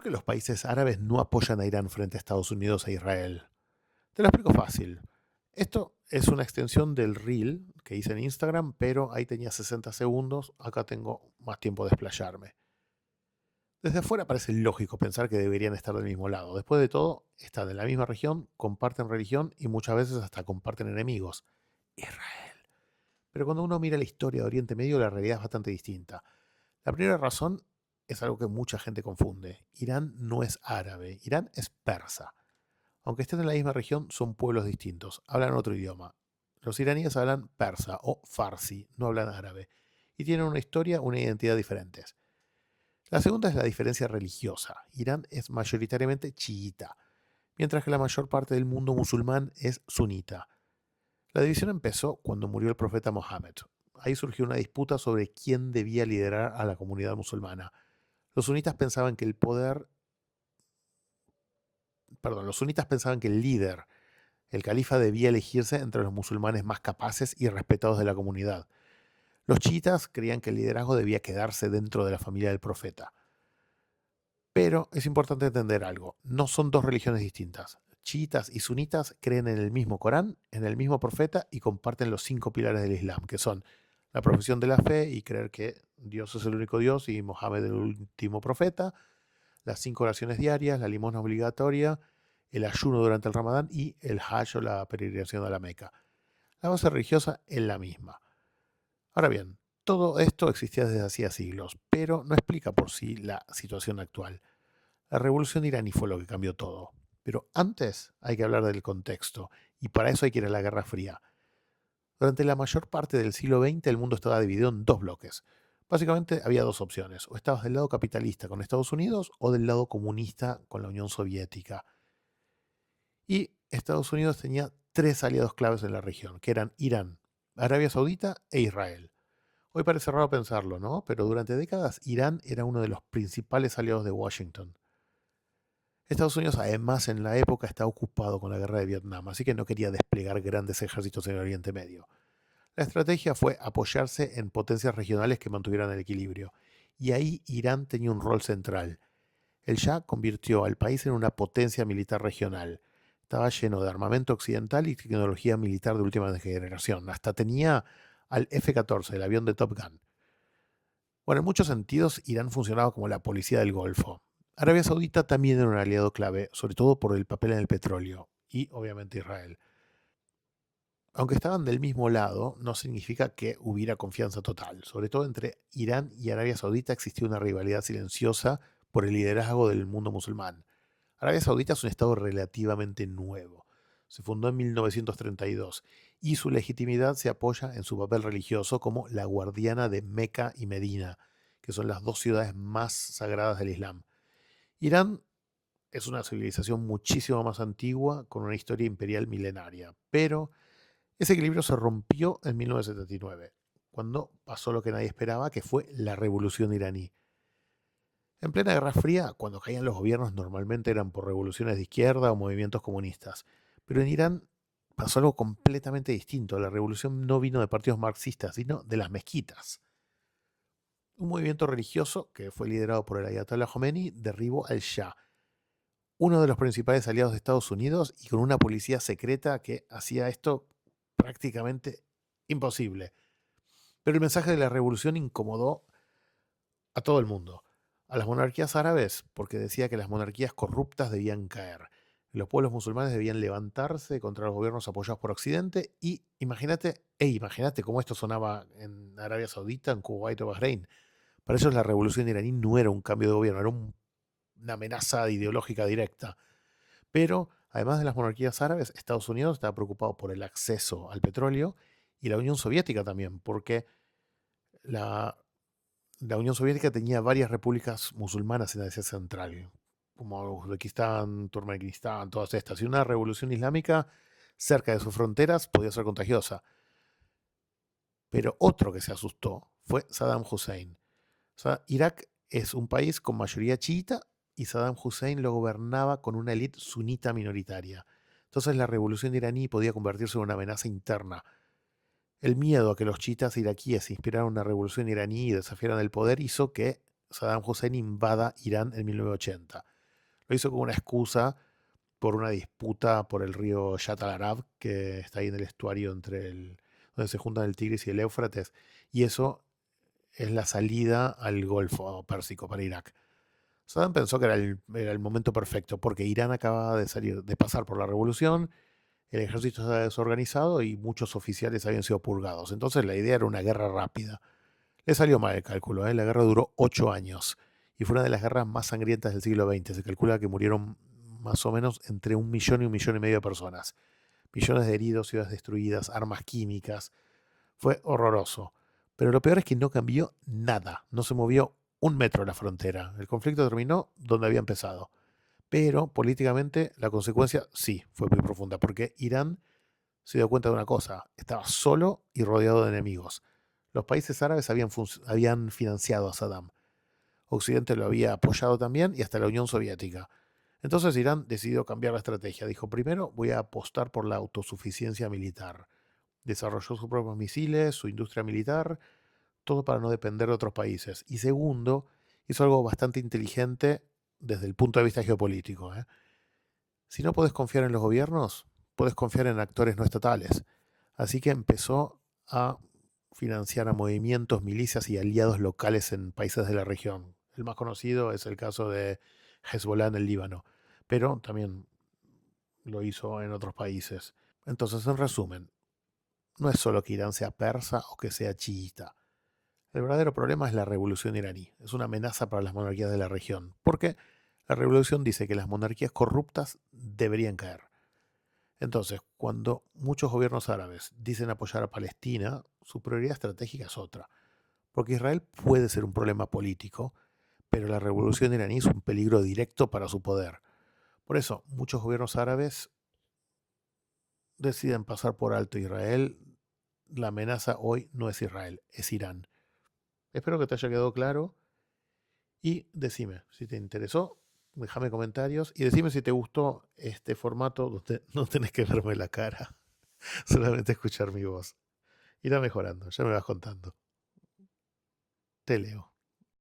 qué los países árabes no apoyan a Irán frente a Estados Unidos e Israel? Te lo explico fácil. Esto es una extensión del reel que hice en Instagram, pero ahí tenía 60 segundos, acá tengo más tiempo de explayarme. Desde afuera parece lógico pensar que deberían estar del mismo lado. Después de todo, están en la misma región, comparten religión y muchas veces hasta comparten enemigos. Israel. Pero cuando uno mira la historia de Oriente Medio, la realidad es bastante distinta. La primera razón es algo que mucha gente confunde. Irán no es árabe, Irán es persa. Aunque estén en la misma región, son pueblos distintos, hablan otro idioma. Los iraníes hablan persa o farsi, no hablan árabe, y tienen una historia, una identidad diferentes. La segunda es la diferencia religiosa. Irán es mayoritariamente chiita, mientras que la mayor parte del mundo musulmán es sunita. La división empezó cuando murió el profeta Mohammed. Ahí surgió una disputa sobre quién debía liderar a la comunidad musulmana. Los sunitas pensaban que el poder, los sunitas pensaban que el líder, el califa, debía elegirse entre los musulmanes más capaces y respetados de la comunidad. Los chiitas creían que el liderazgo debía quedarse dentro de la familia del profeta. Pero es importante entender algo, no son dos religiones distintas. Chiitas y sunitas creen en el mismo Corán, en el mismo profeta y comparten los 5 pilares del Islam, que son la profesión de la fe y creer que Dios es el único Dios y Mohammed el último profeta, las 5 oraciones diarias, la limosna obligatoria, el ayuno durante el Ramadán y el Hajj o la peregrinación a la Meca. La base religiosa es la misma. Ahora bien, todo esto existía desde hacía siglos, pero no explica por sí la situación actual. La revolución iraní fue lo que cambió todo. Pero antes hay que hablar del contexto, y para eso hay que ir a la Guerra Fría. Durante la mayor parte del siglo XX el mundo estaba dividido en dos bloques. Básicamente había dos opciones, o estabas del lado capitalista con Estados Unidos o del lado comunista con la Unión Soviética. Y Estados Unidos tenía tres aliados claves en la región, que eran Irán, Arabia Saudita e Israel. Hoy parece raro pensarlo, ¿no? Pero durante décadas Irán era uno de los principales aliados de Washington. Estados Unidos además en la época estaba ocupado con la guerra de Vietnam, así que no quería desplegar grandes ejércitos en el Oriente Medio. La estrategia fue apoyarse en potencias regionales que mantuvieran el equilibrio, y ahí Irán tenía un rol central. El Shah convirtió al país en una potencia militar regional. Estaba lleno de armamento occidental y tecnología militar de última generación. Hasta tenía al F-14, el avión de Top Gun. Bueno, en muchos sentidos, Irán funcionaba como la policía del Golfo. Arabia Saudita también era un aliado clave, sobre todo por el papel en el petróleo, y obviamente Israel. Aunque estaban del mismo lado, no significa que hubiera confianza total. Sobre todo entre Irán y Arabia Saudita existía una rivalidad silenciosa por el liderazgo del mundo musulmán. Arabia Saudita es un estado relativamente nuevo. Se fundó en 1932 y su legitimidad se apoya en su papel religioso como la guardiana de Meca y Medina, que son las dos ciudades más sagradas del Islam. Irán es una civilización muchísimo más antigua con una historia imperial milenaria, pero ese equilibrio se rompió en 1979, cuando pasó lo que nadie esperaba, que fue la revolución iraní. En plena Guerra Fría, cuando caían los gobiernos normalmente eran por revoluciones de izquierda o movimientos comunistas. Pero en Irán pasó algo completamente distinto. La revolución no vino de partidos marxistas, sino de las mezquitas. Un movimiento religioso que fue liderado por el Ayatollah Khomeini derribó al Shah, uno de los principales aliados de Estados Unidos, y con una policía secreta que hacía esto prácticamente imposible. Pero el mensaje de la revolución incomodó a todo el mundo. A las monarquías árabes, porque decía que las monarquías corruptas debían caer. Los pueblos musulmanes debían levantarse contra los gobiernos apoyados por Occidente. Y imagínate cómo esto sonaba en Arabia Saudita, en Kuwait o Bahrein. Para ellos la revolución iraní no era un cambio de gobierno, era una amenaza ideológica directa. Pero además de las monarquías árabes, Estados Unidos estaba preocupado por el acceso al petróleo y la Unión Soviética también, porque la la Unión Soviética tenía varias repúblicas musulmanas en Asia Central, como Uzbekistán, Turkmenistán, todas estas. Y una revolución islámica cerca de sus fronteras podía ser contagiosa. Pero otro que se asustó fue Saddam Hussein. Irak es un país con mayoría chiita y Saddam Hussein lo gobernaba con una élite sunita minoritaria. Entonces la revolución iraní podía convertirse en una amenaza interna. El miedo a que los chiitas iraquíes inspiraran una revolución iraní y desafiaran el poder hizo que Saddam Hussein invada Irán en 1980. Lo hizo con una excusa por una disputa por el río Shatt al-Arab, que está ahí en el estuario donde se juntan el Tigris y el Éufrates. Y eso es la salida al Golfo Pérsico para Irak. Saddam pensó que era el momento perfecto, porque Irán acababa de pasar por la revolución, el ejército estaba desorganizado y muchos oficiales habían sido purgados. Entonces la idea era una guerra rápida. Le salió mal el cálculo, ¿eh? La guerra duró 8 años y fue una de las guerras más sangrientas del siglo XX. Se calcula que murieron más o menos entre 1 millón y 1,5 millones de personas. Millones de heridos, ciudades destruidas, armas químicas. Fue horroroso. Pero lo peor es que no cambió nada. No se movió un metro la frontera. El conflicto terminó donde había empezado. Pero políticamente la consecuencia sí fue muy profunda, porque Irán se dio cuenta de una cosa: estaba solo y rodeado de enemigos. Los países árabes habían financiado a Saddam. Occidente lo había apoyado también y hasta la Unión Soviética. Entonces Irán decidió cambiar la estrategia. Dijo: primero voy a apostar por la autosuficiencia militar. Desarrolló sus propios misiles, su industria militar, todo para no depender de otros países. Y segundo, hizo algo bastante inteligente desde el punto de vista geopolítico, ¿eh? Si no podés confiar en los gobiernos, podés confiar en actores no estatales. Así que empezó a financiar a movimientos, milicias y aliados locales en países de la región. El más conocido es el caso de Hezbollah en el Líbano, pero también lo hizo en otros países. Entonces, en resumen, no es solo que Irán sea persa o que sea chiita. El verdadero problema es la revolución iraní. Es una amenaza para las monarquías de la región, porque la revolución dice que las monarquías corruptas deberían caer. Entonces, cuando muchos gobiernos árabes dicen apoyar a Palestina, su prioridad estratégica es otra, porque Israel puede ser un problema político, pero la revolución iraní es un peligro directo para su poder. Por eso, muchos gobiernos árabes deciden pasar por alto Israel. La amenaza hoy no es Israel, es Irán. Espero que te haya quedado claro y decime si te interesó, déjame comentarios y decime si te gustó este formato donde no tenés que verme la cara, solamente escuchar mi voz. Irá mejorando, ya me vas contando. Te leo.